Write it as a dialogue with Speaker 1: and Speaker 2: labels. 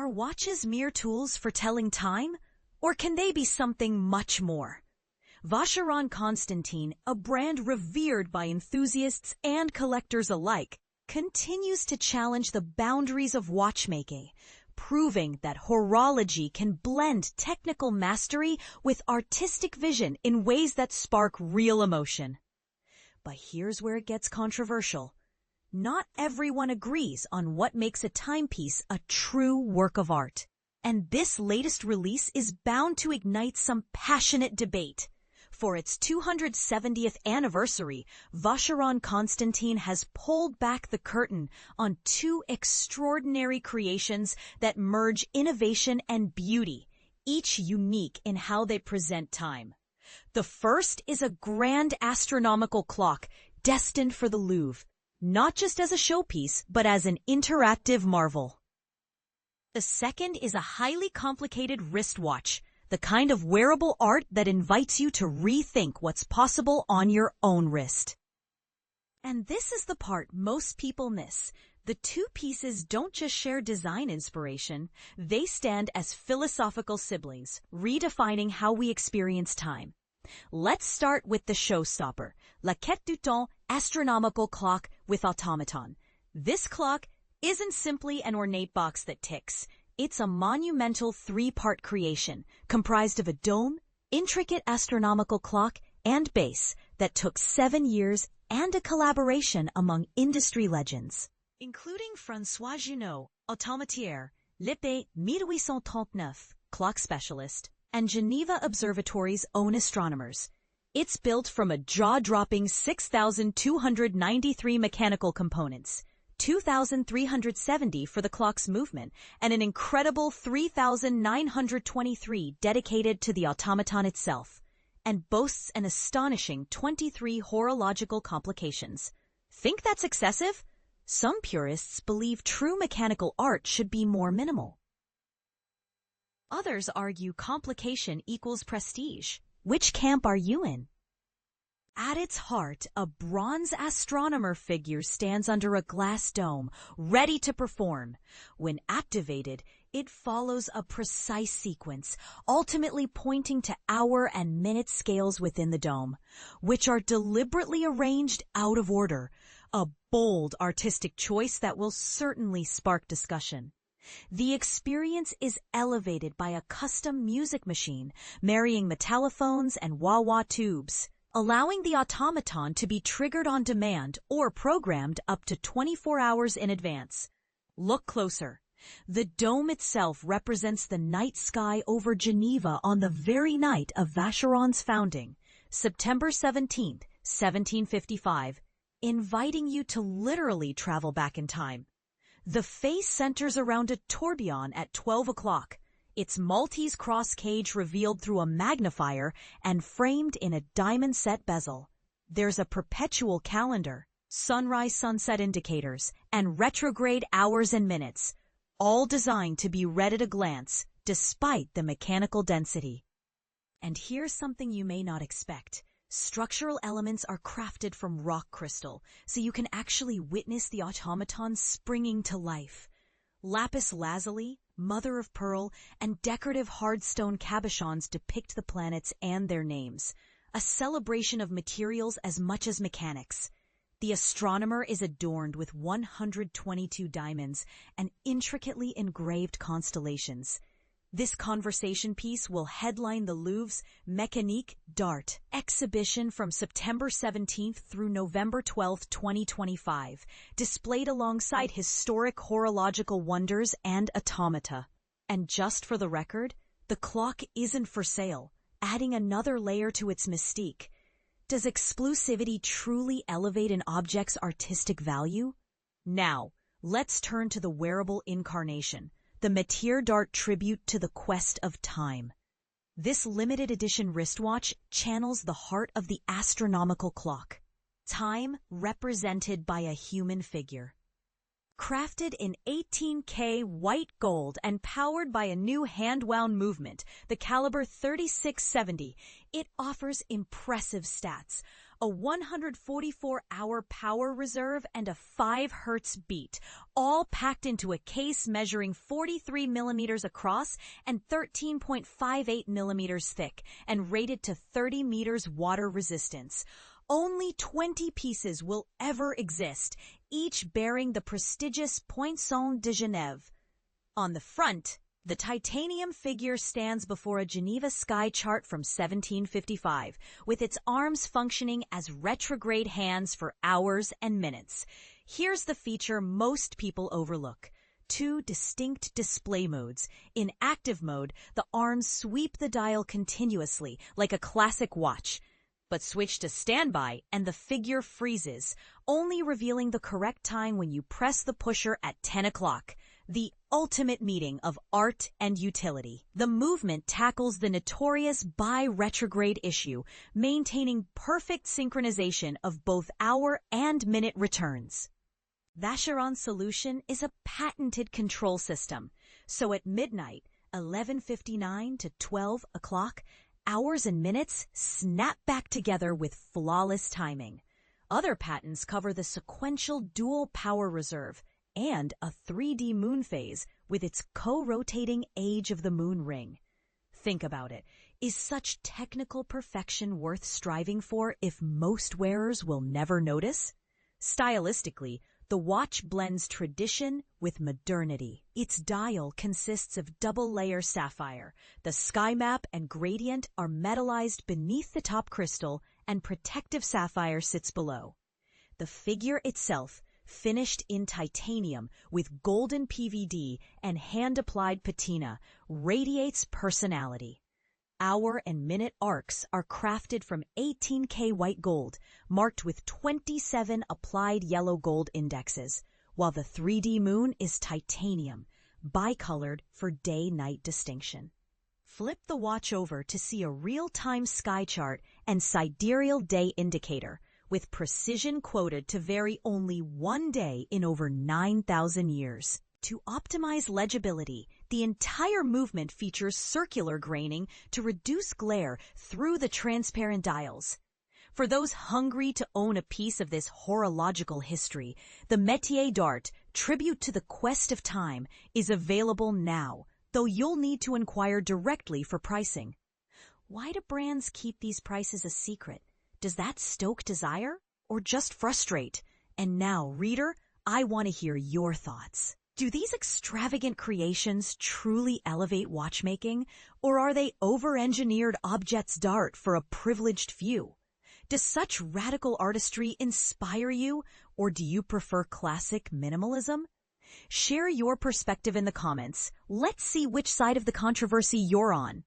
Speaker 1: Are watches mere tools for telling time? Or can they be something much more? Vacheron Constantin, a brand revered by enthusiasts and collectors alike, continues to challenge the boundaries of watchmaking, proving that horology can blend technical mastery with artistic vision in ways that spark real emotion. But here's where it gets controversial. Not everyone agrees on what makes a timepiece a true work of art. And this latest release is bound to ignite some passionate debate. For its 270th anniversary, Vacheron Constantin has pulled back the curtain on two extraordinary creations that merge innovation and beauty, each unique in how they present time. The first is a grand astronomical clock destined for the Louvre, not just as a showpiece, but as an interactive marvel. The second is a highly complicated wristwatch, the kind of wearable art that invites you to rethink what's possible on your own wrist. And this is the part most people miss. The two pieces don't just share design inspiration, they stand as philosophical siblings, redefining how we experience time. Let's start with the showstopper, La Quête du Temps astronomical clock with Automaton. This clock isn't simply an ornate box that ticks. It's a monumental three-part creation comprised of a dome, intricate astronomical clock, and base that took 7 years and a collaboration among industry legends, including François Junot, automatier, Lippe 1839, clock specialist, and Geneva Observatory's own astronomers. It's built from a jaw-dropping 6,293 mechanical components, 2,370 for the clock's movement, and an incredible 3,923 dedicated to the automaton itself, and boasts an astonishing 23 horological complications. Think that's excessive? Some purists believe true mechanical art should be more minimal. Others argue complication equals prestige. Which camp are you in? At its heart, a bronze astronomer figure stands under a glass dome, ready to perform. When activated, it follows a precise sequence, ultimately pointing to hour and minute scales within the dome, which are deliberately arranged out of order, a bold artistic choice that will certainly spark discussion. The experience is elevated by a custom music machine, marrying metallophones and wah-wah tubes, allowing the automaton to be triggered on demand or programmed up to 24 hours in advance. Look closer. The dome itself represents the night sky over Geneva on the very night of Vacheron's founding, September 17, 1755, inviting you to literally travel back in time. The face centers around a tourbillon at 12 o'clock, its Maltese cross cage revealed through a magnifier and framed in a diamond-set bezel. There's a perpetual calendar, sunrise-sunset indicators, and retrograde hours and minutes, all designed to be read at a glance, despite the mechanical density. And here's something you may not expect. Structural elements are crafted from rock crystal, so you can actually witness the automaton springing to life. Lapis lazuli, mother of pearl, and decorative hardstone cabochons depict the planets and their names, a celebration of materials as much as mechanics. The astronomer is adorned with 122 diamonds and intricately engraved constellations. This conversation piece will headline the Louvre's Mécanique d'Art exhibition from September 17th through November 12th, 2025, displayed alongside historic horological wonders and automata. And just for the record, the clock isn't for sale, adding another layer to its mystique. Does exclusivity truly elevate an object's artistic value? Now, let's turn to the wearable incarnation, the Métiers d'Art tribute to the quest of time. This limited edition wristwatch channels the heart of the astronomical clock, time represented by a human figure. Crafted in 18K white gold and powered by a new hand-wound movement, the caliber 3670, it offers impressive stats, a 144-hour power reserve, and a 5 Hz beat, all packed into a case measuring 43 millimeters across and 13.58 millimeters thick, and rated to 30 meters water resistance. Only 20 pieces will ever exist, each bearing the prestigious Poinçon de Genève. On the front, the titanium figure stands before a Geneva sky chart from 1755, with its arms functioning as retrograde hands for hours and minutes. Here's the feature most people overlook: 2 distinct display modes. In active mode, the arms sweep the dial continuously, like a classic watch. But switch to standby and the figure freezes, only revealing the correct time when you press the pusher at 10 o'clock. The ultimate meeting of art and utility. The movement tackles the notorious bi-retrograde issue, maintaining perfect synchronization of both hour and minute returns. Vacheron's solution is a patented control system, so at midnight, 11:59 to 12 o'clock, hours and minutes snap back together with flawless timing. Other patents cover the sequential dual power reserve and a 3D moon phase with its co-rotating age of the moon ring. Think about it. Is such technical perfection worth striving for if most wearers will never notice? Stylistically, the watch blends tradition with modernity. Its dial consists of double-layer sapphire. The sky map and gradient are metallized beneath the top crystal, and protective sapphire sits below. The figure itself, finished in titanium with golden PVD and hand-applied patina, radiates personality. Hour and minute arcs are crafted from 18K white gold, marked with 27 applied yellow gold indexes, while the 3D moon is titanium, bicolored for day-night distinction. Flip the watch over to see a real-time sky chart and sidereal day indicator, with precision quoted to vary only 1 day in over 9,000 years. To optimize legibility, the entire movement features circular graining to reduce glare through the transparent dials. For those hungry to own a piece of this horological history, the Métiers d'Art, Tribute to the Quest of Time, is available now, though you'll need to inquire directly for pricing. Why do brands keep these prices a secret? Does that stoke desire or just frustrate? And now, reader, I want to hear your thoughts. Do these extravagant creations truly elevate watchmaking, or are they over-engineered objets d'art for a privileged few? Does such radical artistry inspire you, or do you prefer classic minimalism? Share your perspective in the comments. Let's see which side of the controversy you're on.